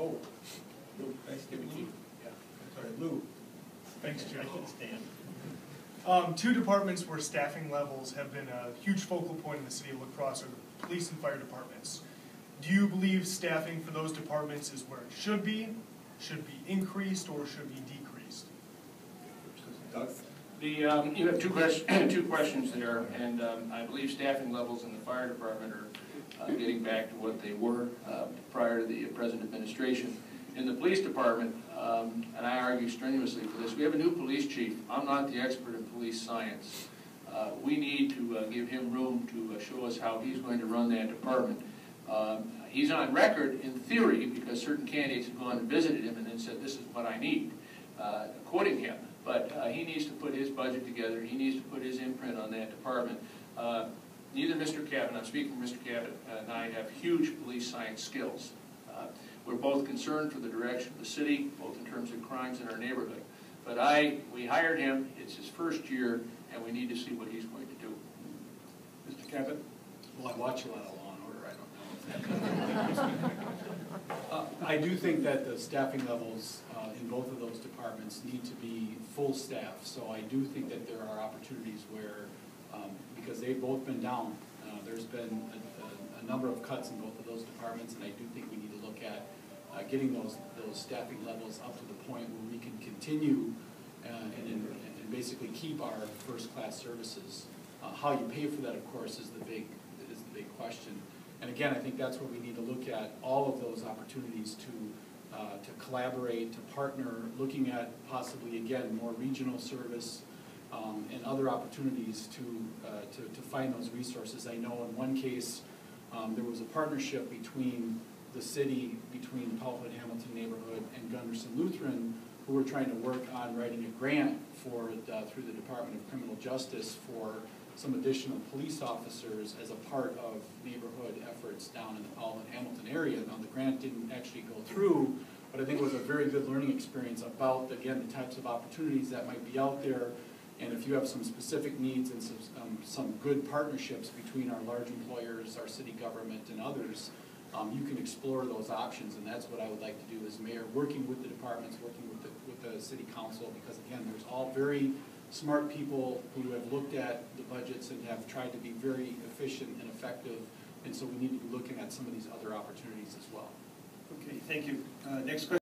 Oh, Lou, nice to meet you. Yeah, sorry, Lou. Thanks, Joe. I can stand. Two departments where staffing levels have been a huge focal point in the city of La Crosse are the police and fire departments. Do you believe staffing for those departments is where it should be increased, or should be decreased? Doug? You have two questions there, and I believe staffing levels in the fire department are getting back to what they were prior to the present administration. In the police department, and I argue strenuously for this, we have a new police chief. I'm not the expert in police science. We need to give him room to show us how he's going to run that department. He's on record in theory because certain candidates have gone and visited him and then said, this is what I need, quoting him. But he needs to put his budget together. He needs to put his imprint on that department. Neither Mr. Cabot, I'm speaking for Mr. Cabot, and I have huge police science skills. We're both concerned for the direction of the city, both in terms of crimes in our neighborhood. But we hired him. It's his first year, and we need to see what he's going to do. Mr. Cabot? Well, I watch a lot of Law and Order. I don't know. I do think that the staffing levels in both of those departments need to be full staff. So I do think that there are opportunities where, because they've both been down, there's been a number of cuts in both of those departments, and I do think we need to look at getting those staffing levels up to the point where we can continue and basically keep our first-class services. How you pay for that, of course, is the big question. And again, I think that's where we need to look at all of those opportunities to collaborate, to partner, looking at possibly, again, more regional service and other opportunities to find those resources. I know in one case there was a partnership between the city, between the Powellhood Hamilton neighborhood and Gunderson Lutheran, who were trying to work on writing a grant for through the Department of Criminal Justice for some additional police officers as a part of neighborhood efforts down in the Powellhood Hamilton area. Now the grant didn't actually go through, but I think it was a very good learning experience about, again, the types of opportunities that might be out there. And if you have some specific needs and some good partnerships between our large employers, our city government, and others, you can explore those options. And that's what I would like to do as mayor, working with the departments, working with the city council, because again, there's all very smart people who have looked at the budgets and have tried to be very efficient and effective. And so we need to be looking at some of these other opportunities as well. Okay, thank you. Next question.